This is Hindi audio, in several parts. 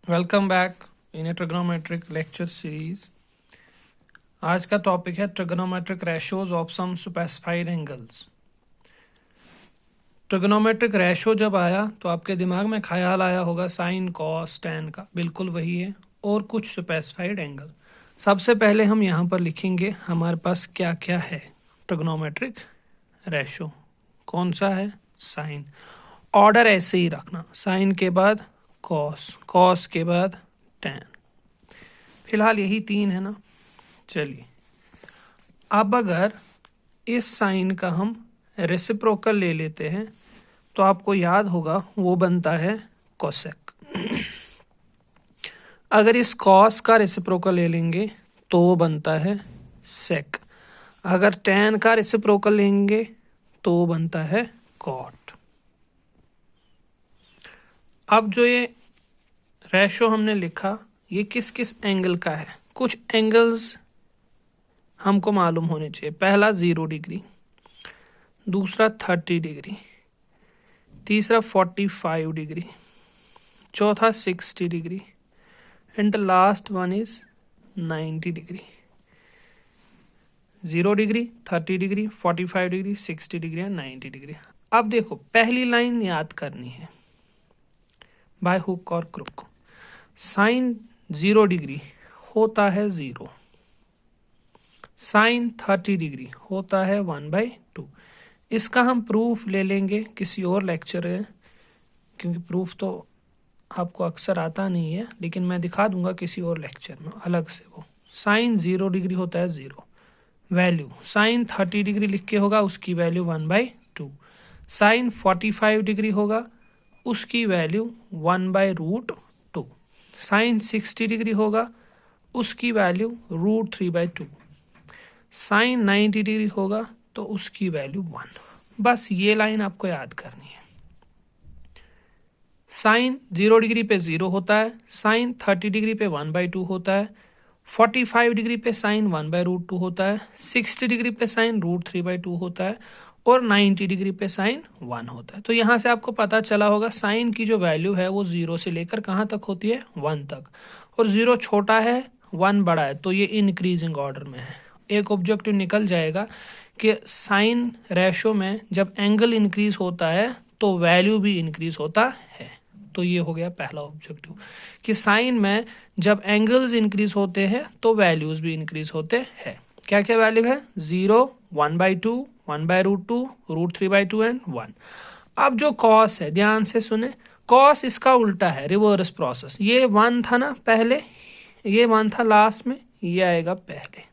Welcome back in a trigonometric lecture series. आज का टॉपिक है trigonometric ratios of some specified angles. Trigonometric ratio जब आया तो आपके दिमाग में ख्याल आया होगा साइन कॉस टैन का, बिल्कुल वही है, और कुछ स्पेसिफाइड एंगल। सबसे पहले हम यहाँ पर लिखेंगे हमारे पास क्या क्या है। ट्रिग्नोमेट्रिक रेशो कौन सा है? साइन। ऑर्डर ऐसे ही रखना, साइन के बाद कॉस, कॉस के बाद टैन। फिलहाल यही तीन है ना। चलिए, अब अगर इस साइन का हम रेसिप्रोकल ले लेते हैं तो आपको याद होगा वो बनता है कोसेक। अगर इस कॉस का रेसिप्रोकल ले लेंगे तो वो बनता है सेक। अगर टैन का रेसिप्रोकल लेंगे तो वो बनता है कॉट। अब जो ये रेशो हमने लिखा, ये किस किस एंगल का है? कुछ एंगल्स हमको मालूम होने चाहिए। पहला 0 डिग्री, दूसरा 30 डिग्री, तीसरा 45 डिग्री, चौथा 60 degree and the last one is 90 degree. 0 degree, 30 degree, 45 degree, 60 degree and 90 degree. अब देखो, पहली लाइन याद करनी है बाय हुक और क्रुक। साइन 0 डिग्री होता है 0, साइन 30 डिग्री होता है 1/2। इसका हम प्रूफ ले लेंगे किसी और लेक्चर में, क्योंकि प्रूफ तो आपको अक्सर आता नहीं है, लेकिन मैं दिखा दूंगा किसी और लेक्चर में अलग से। वो साइन 0 डिग्री होता है 0, वैल्यू साइन 30 डिग्री लिख के होगा, उसकी वैल्यू 1/2। साइन 45 डिग्री होगा, उसकी वैल्यू 1/√2। साइन 60 डिग्री होगा, उसकी वैल्यू √3/2। साइन 90 डिग्री होगा तो उसकी वैल्यू 1। बस ये लाइन आपको याद करनी है। साइन 0 डिग्री पे 0 होता है, साइन 30 डिग्री पे 1/2 होता है, 45 डिग्री पे साइन 1/√2 होता है, 60 डिग्री पे साइन √3/2 होता है और 90 डिग्री पे साइन 1 होता है। तो यहां से आपको पता चला होगा साइन की जो वैल्यू है वो 0 से लेकर कहां तक होती है? 1 तक। और 0 छोटा है, 1 बड़ा है, तो ये इंक्रीजिंग ऑर्डर में है। एक ऑब्जेक्टिव निकल जाएगा कि साइन रेशो में जब एंगल इंक्रीज होता है तो वैल्यू भी इंक्रीज होता है। तो ये हो गया पहला ऑब्जेक्टिव कि साइन में जब एंगल्स इंक्रीज होते हैं तो वैल्यूज भी इंक्रीज होते हैं। क्या क्या वैल्यू है? 0, 1/2, 1/√2, √3/2 एंड 1। अब जो कॉस है, ध्यान से सुने, कॉस इसका उल्टा है, रिवर्स प्रोसेस। ये 1 था ना पहले, ये 1 था लास्ट में, ये आएगा पहले।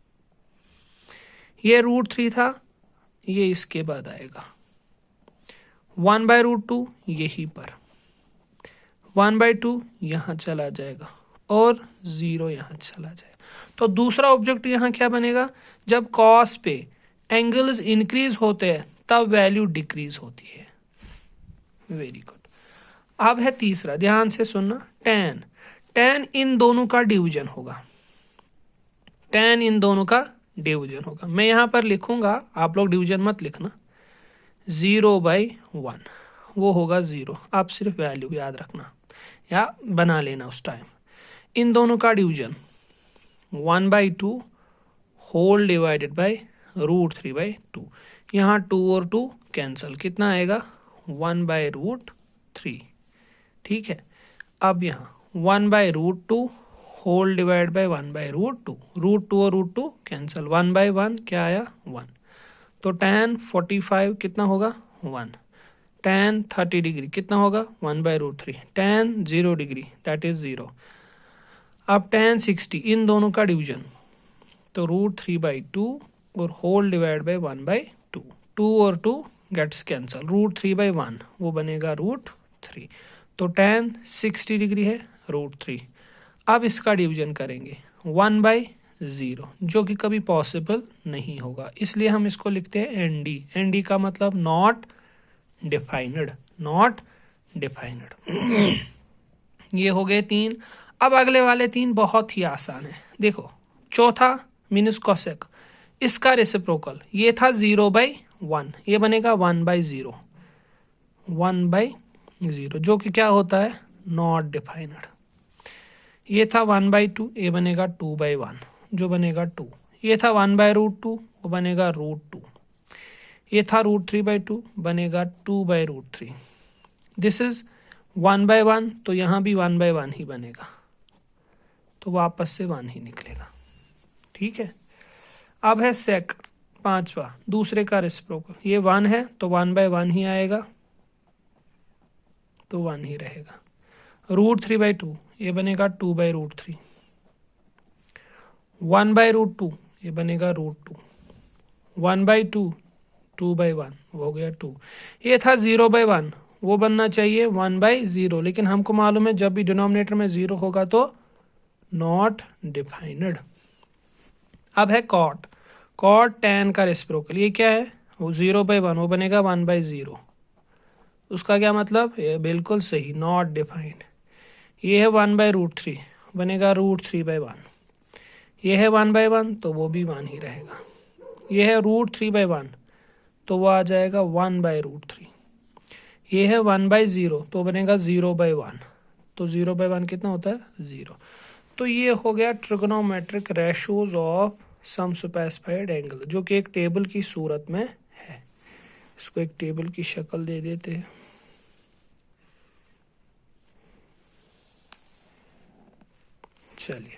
ये √3 था, ये इसके बाद आएगा। 1/√2 यहीं पर, 1/2 यहां चला जाएगा और 0 यहां चला जाएगा। तो दूसरा ऑब्जेक्ट यहां क्या बनेगा? जब कॉस पे एंगल्स इंक्रीज होते हैं तब वैल्यू डिक्रीज होती है। Very good. अब है तीसरा, ध्यान से सुनना, टैन। टैन इन दोनों का डिवीजन होगा, टैन इन दोनों का डिवीजन होगा। मैं यहां पर लिखूंगा, आप लोग डिवीजन मत लिखना। 0/1 वो होगा 0। आप सिर्फ वैल्यू याद रखना या बना लेना उस टाइम। इन दोनों का डिवीजन 1/2 होल डिवाइडेड बाय √3/2। यहाँ 2 और 2 कैंसल, कितना आएगा? 1/√3। ठीक है। अब यहाँ 1/√2 होल डिवाइड बाय 1/√2, √2 और √2 कैंसल, 1/1 क्या आया? 1। तो tan 45 कितना होगा? 1। tan 30 डिग्री कितना होगा? 1/√3। tan 0 degree that is 0। अब tan 60, इन दोनों का डिवीजन, तो √3/2 और होल डिवाइड बाय 1/2। 2 और 2 गेट्स कैंसल, √3/1 वो बनेगा √3। तो tan 60 डिग्री है √3। अब इसका डिवीजन करेंगे 1/0, जो कि कभी पॉसिबल नहीं होगा, इसलिए हम इसको लिखते हैं ND। ND का मतलब नॉट डिफाइंड, नॉट डिफाइंड। ये हो गए 3। अब अगले वाले 3 बहुत ही आसान है। देखो, चौथा मीनस कोसेक, इसका रेसिप्रोकल ये था 0/1, ये बनेगा 1/0, 1/0, जो कि क्या होता है? Not defined. ये था 1/2, ये बनेगा 2/1 जो बनेगा 2। ये था 1/√2, वो बनेगा √2। ये था √3/2, बनेगा 2/√3। दिस इज 1/1, तो यहाँ भी 1/1 ही बनेगा, तो वापस से 1 ही निकलेगा। ठीक है। अब है सेक 5वां, दूसरे का रेसिप्रोकल। ये 1 है तो 1/1 ही आएगा, तो 1 ही रहेगा। √3/2, ये बनेगा 2/√3। 1/√2, ये बनेगा √2। 1/2, 2/1, हो गया 2। ये था 0/1, वो बनना चाहिए 1/0, लेकिन हमको मालूम है जब भी डिनोमिनेटर में 0 होगा तो नॉट डिफाइंड। अब है कॉट। कॉट tan का रेसिप्रोकल, ये क्या है? वो 0/1, वो बनेगा 1/0। उसका क्या मतलब? ये बिल्कुल सही, नॉट डिफाइंड। ये है 1/√3, बनेगा √3/1। ये है 1/1, तो वो भी 1 ही रहेगा। ये है √3/1, तो वो आ जाएगा 1/√3। ये है 1/0, तो बनेगा 0/1, तो 0/1 कितना होता है? 0। तो ये हो गया trigonometric ratios of some specified angle, जो कि एक टेबल की सूरत में है। इसको एक टेबल की शक्ल दे देते हैं। चलिए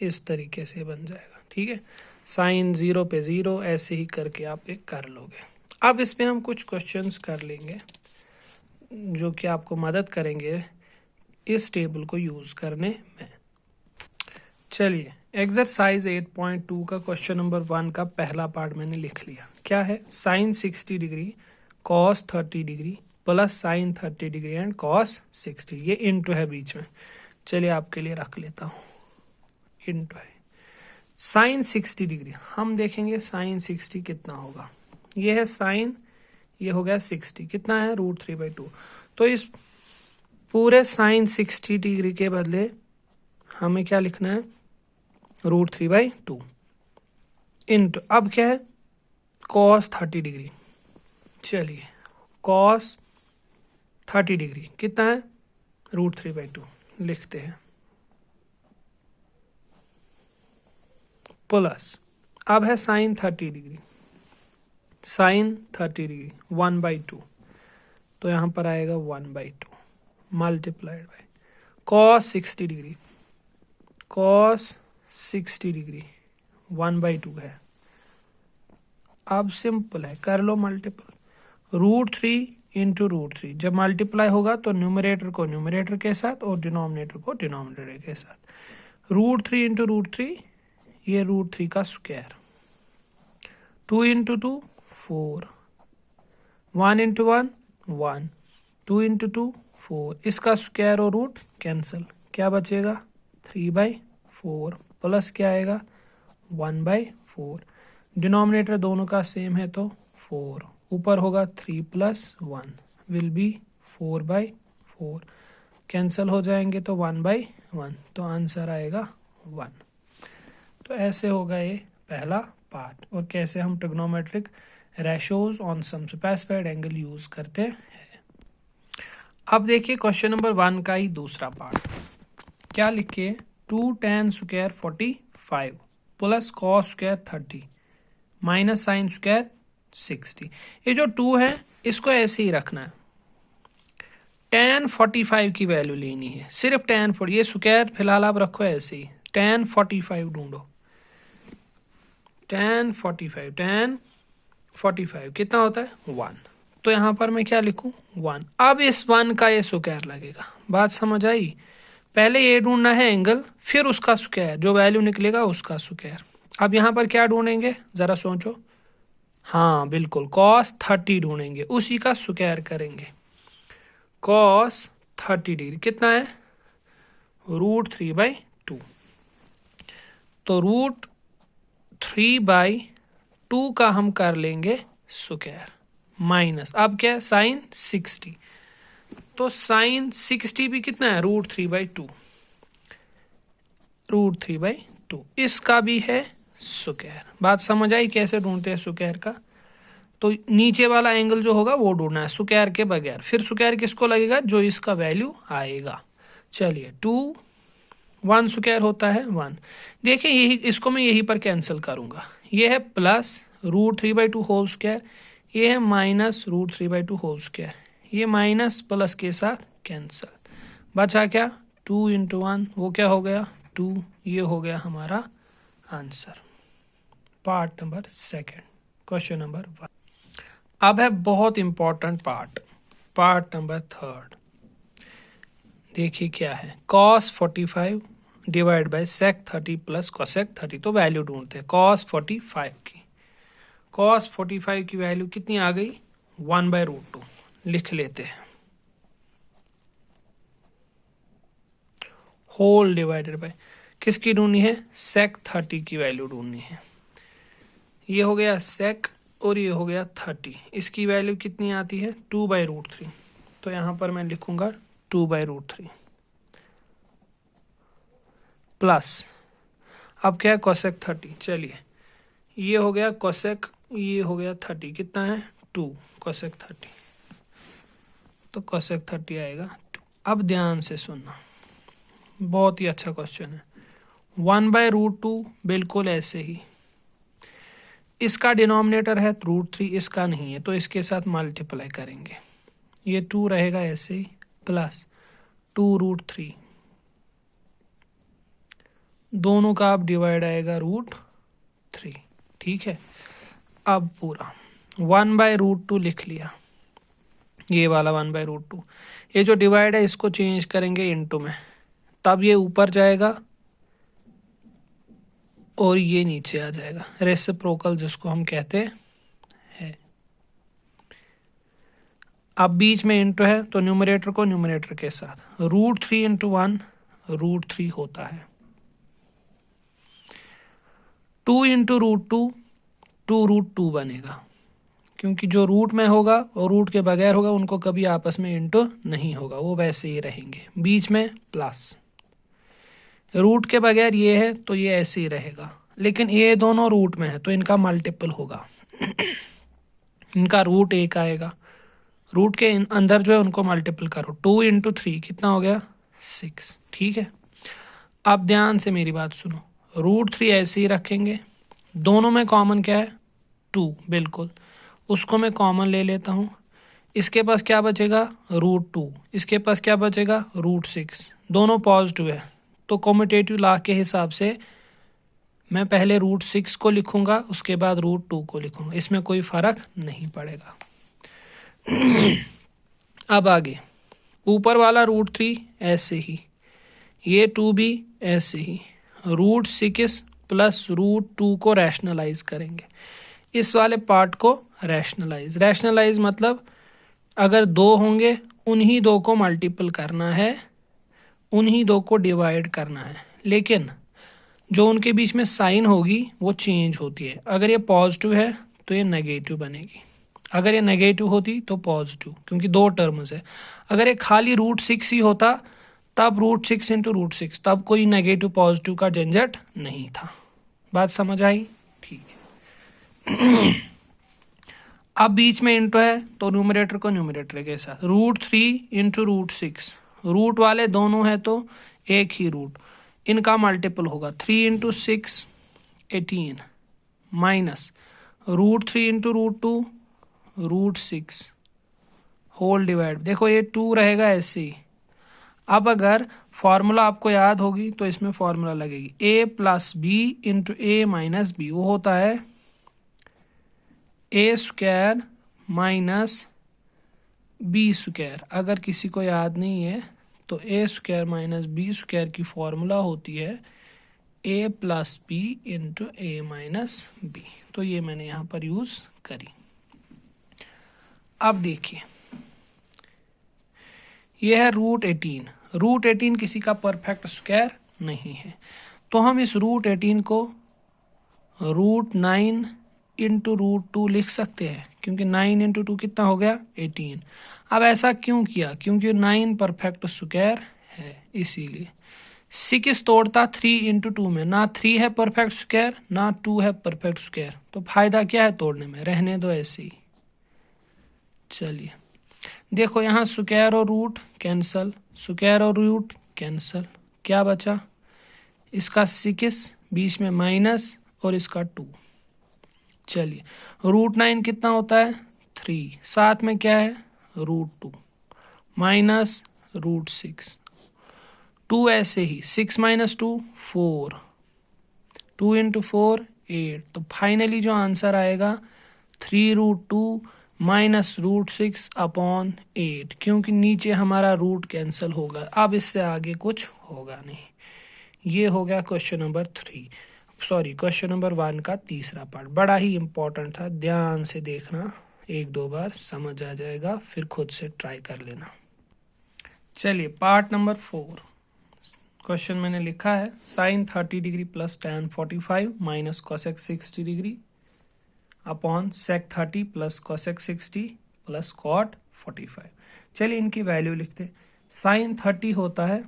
इस तरीके से बन जाएगा। ठीक है, साइन 0 पे 0, ऐसे ही करके आप एक कर लोगे। अब इसमें हम कुछ क्वेश्चंस कर लेंगे जो कि आपको मदद करेंगे इस टेबल को यूज करने में। चलिए, एक्सरसाइज 8.2 का क्वेश्चन नंबर 1 का पहला पार्ट मैंने लिख लिया। क्या है? Sine 60 degree cos 30 degree plus sine 30 degree and cos 60। ये इनटू है बीच में, चलिए आपके लिए रख लेता हूँ, इनटू है। साइन 60 डिग्री, हम देखेंगे साइन 60 कितना होगा। ये है साइन, ये हो गया 60, कितना है? √3/2। तो इस पूरे साइन 60 डिग्री के बदले हमें क्या लिखना है? √3/2 इंटू, अब क्या है? Cos 30 degree. चलिए, कॉस 30 डिग्री कितना है? √3/2 लिखते हैं, प्लस अब है साइन 30 डिग्री। साइन 30 डिग्री 1/2, तो यहां पर आएगा 1/2 multiplied by cos 60 degree. Cos 60 degree 1/2 है। अब सिंपल है, कर लो मल्टीपल। √3 इंटू √3, जब मल्टीप्लाई होगा तो न्यूमरेटर को न्यूमरेटर के साथ और डिनोमिनेटर को डिनोमिनेटर के साथ। √3 इंटू √3, ये √3 का स्क्वायर। 2 इंटू 2 4, 1 इंटू 1 1, 2 इंटू 2 4, इसका स्क्वायर और रूट कैंसिल, क्या बचेगा? 3/4 प्लस क्या आएगा? 1/4। डिनोमिनेटर दोनों का सेम है तो 4, ऊपर होगा 3 + 1 विल बी 4/4, कैंसिल हो जाएंगे तो 1/1, तो आंसर आएगा 1। तो ऐसे होगा ये पहला पार्ट, और कैसे हम trigonometric ratios on some specified angle use करते हैं। अब देखिए क्वेश्चन नंबर 1 का ही दूसरा पार्ट। क्या लिखे? 2 tan square 45 plus cos square 30 minus sine square 60। ये जो 2 है इसको ऐसे ही रखना है। tan 45 की वैल्यू लेनी है, सिर्फ tan 40, ये स्क्वायर फिलहाल आप रखो ऐसे ही। tan 45 ढूंढो। tan 45 कितना होता है? 1। तो यहां पर मैं क्या लिखूं? 1। अब इस 1 का ये स्क्वायर लगेगा। बात समझ आई? पहले ये ढूंढना है एंगल, फिर उसका स्क्वायर, जो वैल्यू निकलेगा उसका स्क्वायर। अब यहां पर क्या ढूंढेंगे जरा सोचो। हाँ बिल्कुल, cos 30 ढूंढेंगे, उसी का स्क्वायर करेंगे। cos 30 डिग्री कितना है? √3/2। तो √3/2 का हम कर लेंगे स्क्वायर, माइनस अब क्या है? साइन 60। तो साइन 60 भी कितना है? √3/2। √3/2 इसका भी है स्क्वायर। बात समझ आई कैसे ढूंढते हैं स्क्वायर का? तो नीचे वाला एंगल जो होगा वो ढूंढना है स्क्वायर के बगैर। फिर स्क्वायर किसको लगेगा? जो इसका वैल्यू आएगा। चलिए 2 1 स्क्वायर होता है 1। देखिए यही इसको मैं यहीं पर कैंसिल करूंगा। ये है प्लस √3/2 होल स्क्वायर, ये है माइनस √3/2 होल स्क्वायर, ये माइनस प्लस के साथ कैंसिल, बचा क्या 2 × 1, वो क्या हो गया 2। ये हो गया हमारा answer, part number 2, question number 1। अब है बहुत इंपॉर्टेंट पार्ट नंबर 3। देखिए क्या है, cos 45 divide by sec 30 plus cosec 30। तो वैल्यू ढूंढते हैं cos 45 की वैल्यू कितनी आ गई 1/√2। लिख लेते हैं, होल डिवाइडेड बाय किसकी ढूंढनी है sec 30 की वैल्यू ढूंढनी है। ये हो गया sec और ये हो गया 30, इसकी वैल्यू कितनी आती है 2/√3। तो यहां पर मैं लिखूंगा 2/√3 प्लस, अब क्या है cosec 30। चलिए ये हो गया cosec, ये हो गया 30, कितना है 2 cosec 30, तो cosec 30 आएगा 2। अब ध्यान से सुनना, बहुत ही अच्छा क्वेश्चन है। 1/√2 बिल्कुल ऐसे ही, इसका डिनोमिनेटर है √3, इसका नहीं है, तो इसके साथ मल्टीप्लाई करेंगे, ये 2 रहेगा ऐसे ही, प्लस 2√3, दोनों का अब डिवाइड आएगा √3। ठीक है, अब पूरा 1/√2 लिख लिया, ये वाला 1/√2। ये जो डिवाइड है इसको चेंज करेंगे इनटू में, तब ये ऊपर जाएगा और ये नीचे आ जाएगा, रेसिप्रोकल जिसको हम कहते हैं। अब बीच में इनटू है तो न्यूमरेटर को न्यूमरेटर के साथ, √3 × 1 √3 होता है, 2 × √2 2√2 बनेगा, क्योंकि जो रूट में होगा और रूट के बगैर होगा उनको कभी आपस में इंटू नहीं होगा, वो वैसे ही रहेंगे। बीच में प्लस, रूट के बगैर ये है तो ये ऐसे ही रहेगा, लेकिन ये दोनों रूट में है तो इनका मल्टीपल होगा इनका रूट 1 आएगा, रूट के अंदर जो है उनको मल्टीपल करो, 2 × 3 कितना हो गया 6। ठीक है, अब ध्यान से मेरी बात सुनो, √3 ऐसे ही रखेंगे, दोनों में कॉमन क्या है 2, बिल्कुल उसको मैं कॉमन ले लेता हूं। इसके पास क्या बचेगा √2, इसके पास क्या बचेगा √6, दोनों पॉजिटिव है, तो कॉम्यूटेटिव लॉ के हिसाब से मैं पहले √6 को लिखूंगा, उसके बाद √2 को लिखूंगा, इसमें कोई फर्क नहीं पड़ेगा। अब आगे ऊपर वाला √3 ऐसे ही, ये 2 भी ऐसे ही, √6 प्लस √2 को रैशनलाइज करेंगे, इस वाले पार्ट को रैशनलाइज मतलब अगर 2 होंगे उन्हीं 2 को मल्टीपल करना है, उन्हीं 2 को डिवाइड करना है, लेकिन जो उनके बीच में साइन होगी वो चेंज होती है। अगर ये पॉजिटिव है तो ये नेगेटिव बनेगी, अगर ये नेगेटिव होती तो पॉजिटिव, क्योंकि 2 टर्म्स है। अगर ये खाली √6 ही होता तब √6 × √6, तब कोई नेगेटिव पॉजिटिव का झंझट नहीं था। बात समझ आई? ठीक है। अब बीच में इंटू है तो न्यूमरेटर को न्यूमरेटर के साथ, √3 × √6, रूट वाले दोनों है तो एक ही रूट, इनका मल्टीपल होगा, 3 × 6 18 माइनस √3 × √2 √6 होल डिवाइड, देखो ये 2 रहेगा ऐसे ही। अब अगर फॉर्मूला आपको याद होगी तो इसमें फॉर्मूला लगेगी, a + b × a - b, वो होता है a² - b²। अगर किसी को याद नहीं है तो a² - b² की फॉर्मूला होती है a + b × a - b, तो ये मैंने यहाँ पर यूज करी। अब देखिए ये है √18, √18 किसी का परफेक्ट स्क्वायर नहीं है, तो हम इस √18 को √9 × √2 लिख सकते हैं, क्योंकि 9 × 2 कितना हो गया 18। अब ऐसा क्यों किया, क्योंकि 9 परफेक्ट स्क्वायर है, इसीलिए 6 तोड़ता 3 × 2 में, ना 3 है परफेक्ट स्क्वायर ना 2 है परफेक्ट स्क्वायर, तो फायदा क्या है तोड़ने में, रहने दो ऐसे ही। चलिए देखो यहाँ स्क्वायर और रूट कैंसल, स्क्वायर और रूट कैंसल, क्या बचा, इसका 6 बीच में माइनस और इसका 2। चलिए √9 कितना होता है 3, साथ में क्या है √2 माइनस √6, 2 ऐसे ही 6 - 2 4, 2 × 4 8। तो फाइनली जो आंसर आएगा 3√2 माइनस √6 अपॉन 8, क्योंकि नीचे हमारा रूट कैंसिल होगा। अब इससे आगे कुछ होगा नहीं। ये हो गया क्वेश्चन नंबर 1 का तीसरा पार्ट। बड़ा ही इंपॉर्टेंट था, ध्यान से देखना, 1-2 बार समझ आ जाएगा, फिर खुद से ट्राई कर लेना। चलिए पार्ट नंबर 4। क्वेश्चन मैंने लिखा है sin 30 degree plus tan 45 minus cosec 60 degree upon sec 30 plus cosec 60 plus cot 45। चलिए इनकी वैल्यू लिखते। sin 30 होता है,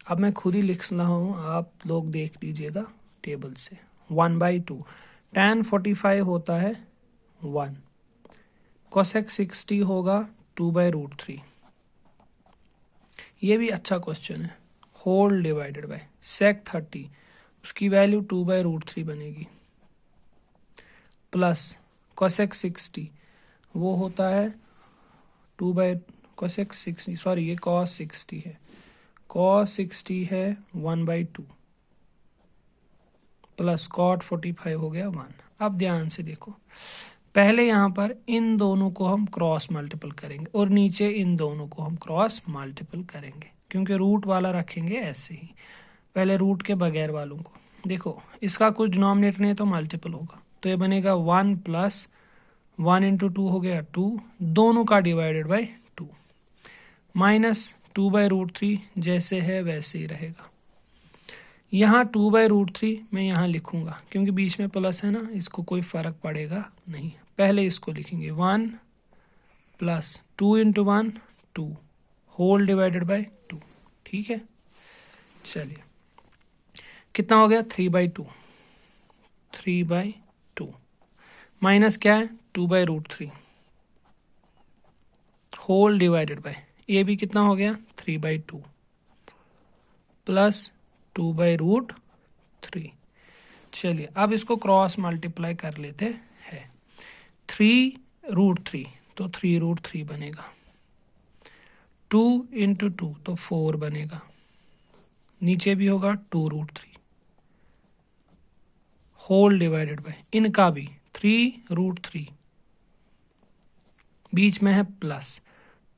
अब मैं खुद ही लिख रहा हूँ, आप लोग देख लीजिएगा टेबल से, 1/2। tan 45 होता है 1, cosec 60 होगा 2/√3। ये भी अच्छा क्वेश्चन है। होल डिवाइडेड बाय sec 30, उसकी वैल्यू 2/√3 बनेगी, प्लस cosec 60 वो होता है cosec 60, सॉरी ये cos 60 है, cos 60 है 1/2, प्लस cot 45 हो गया 1। अब ध्यान से देखो, पहले यहाँ पर इन दोनों को हम क्रॉस मल्टीपल करेंगे और नीचे इन दोनों को हम क्रॉस मल्टीपल करेंगे, क्योंकि रूट वाला रखेंगे ऐसे ही, पहले रूट के बगैर वालों को। देखो इसका कुछ डिनोमिनेटर नहीं तो मल्टीपल होगा, तो ये बनेगा 1 + 1 × 2 हो गया 2, दोनों का डिवाइडेड बाय 2, माइनस 2/√3 जैसे है वैसे ही रहेगा। यहाँ 2/√3 मैं यहाँ लिखूंगा, क्योंकि बीच में प्लस है ना, इसको कोई फर्क पड़ेगा नहीं। पहले इसको लिखेंगे 1 + 2 × 1 2 होल डिवाइडेड बाय 2, ठीक है। चलिए कितना हो गया 3/2, 3/2 माइनस क्या है 2/√3 होल डिवाइडेड बाय, ये भी कितना हो गया 3/2 प्लस 2/√3। चलिए अब इसको क्रॉस मल्टीप्लाई कर लेते हैं। 3√3 तो 3√3 बनेगा, 2 × 2 तो 4 बनेगा, नीचे भी होगा 2√3 होल डिवाइडेड बाय, इनका भी 3√3 बीच में है प्लस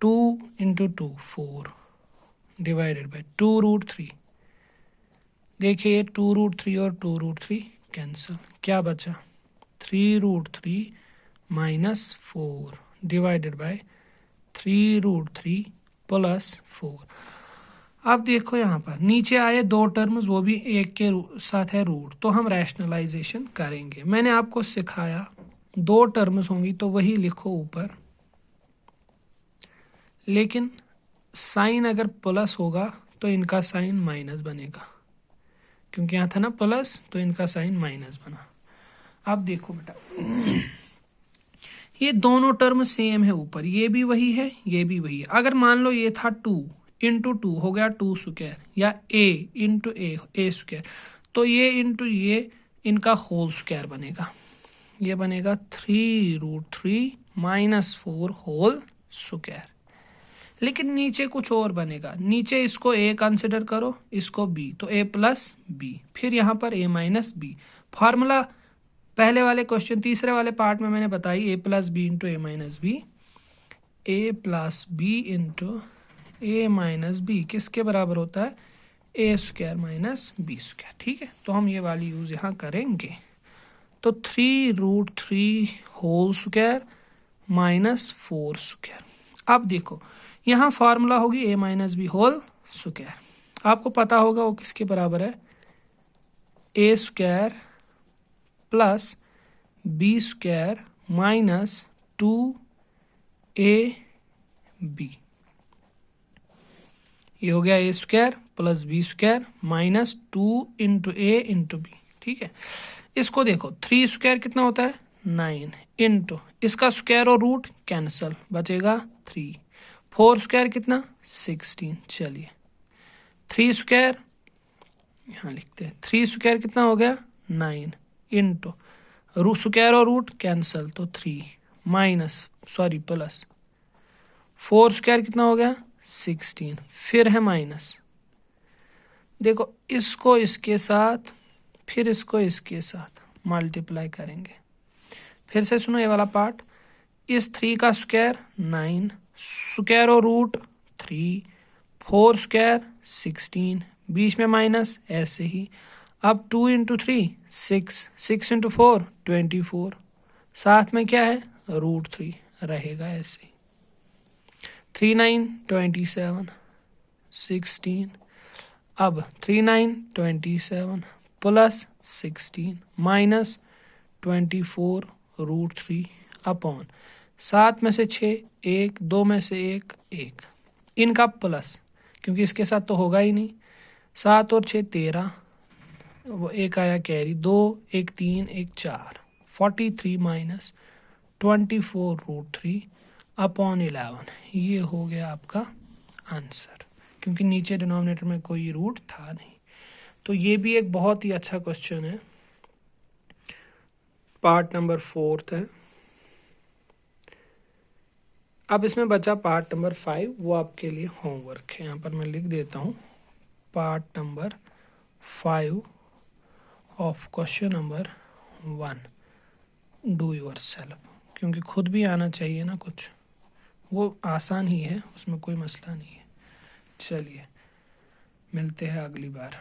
2 × 2 4 डिवाइडेड बाय 2√3। देखिए 2√3 और 2√3 कैंसिल, क्या बचा 3√3 माइनस 4 डिवाइडेड बाय 3√3 प्लस 4। अब देखो यहाँ पर नीचे आए 2 टर्म्स, वो भी एक के साथ है रूट, तो हम रैशनलाइजेशन करेंगे। मैंने आपको सिखाया 2 टर्म्स होंगी तो वही लिखो ऊपर, लेकिन साइन अगर प्लस होगा तो इनका साइन माइनस बनेगा, क्योंकि यहाँ था ना प्लस, तो इनका साइन माइनस बना। अब देखो बेटा, ये दोनों टर्म सेम है ऊपर, ये भी वही है ये भी वही है। अगर मान लो ये था 2 × 2 हो गया 2² या a × a² तो ये इंटू ये इनका होल स्क्वायर बनेगा, ये बनेगा 3√3 माइनस 4 होल स्क्वायर। लेकिन नीचे कुछ और बनेगा, नीचे इसको a कंसिडर करो, इसको b, तो a + b, फिर यहाँ पर a - b। फॉर्मूला पहले वाले क्वेश्चन तीसरे वाले पार्ट में मैंने बताई, a + b × a - b, a + b × a - b किसके बराबर होता है a² - b², ठीक है। तो हम ये वाली यूज यहाँ करेंगे, तो 3√3 होल स्क्वायर माइनस 4²। अब देखो यहाँ फॉर्मूला होगी a - b होल स्क्वायर, आपको पता होगा वो किसके बराबर है a² + b² माइनस 2ab, ये हो गया a² + b² minus 2 × a × b, ठीक है। इसको देखो 3² कितना होता है 9 इंटू इसका स्क्वायर और रूट कैंसल, बचेगा 3, 4² कितना 16। चलिए 3 स्क्वायर यहाँ लिखते हैं, 3 स्क्वायर कितना हो गया 9 इंटू रूट स्क्वायर और रूट कैंसल तो 3 प्लस 4 स्क्वायर कितना हो गया 16 फिर है माइनस। देखो इसको इसके साथ फिर इसको इसके साथ मल्टीप्लाई करेंगे। फिर से सुनो ये वाला पार्ट, इस 3 का स्क्वायर 9 स्क्वायर और रूट 3 4 स्क्वायर 16 बीच में माइनस ऐसे ही। अब 2 इंटू 3 6 इंटू 4 24 साथ में क्या है रूट 3 रहेगा ऐसे ही। 3 9 27 16 अब 3 9 27 प्लस 16 माइनस 24 रूट 3 अपॉन 7 में से 6 1 2 में से 1 1 इनका प्लस क्योंकि इसके साथ तो होगा ही नहीं। 7 और 6 13 वो एक आया कैरी 2 1 3 1 4 43 माइनस 24 रूट 3 अपॉन 11 ये हो गया आपका आंसर क्योंकि नीचे डिनोमिनेटर में कोई रूट था नहीं। तो ये भी एक बहुत ही अच्छा क्वेश्चन है, पार्ट नंबर 4 है। अब इसमें बचा पार्ट नंबर 5, वो आपके लिए होमवर्क है। यहाँ पर मैं लिख देता हूँ part number 5 of question number 1 do your self, क्योंकि खुद भी आना चाहिए ना कुछ, वो आसान ही है उसमें कोई मसला नहीं है। चलिए मिलते हैं अगली बार।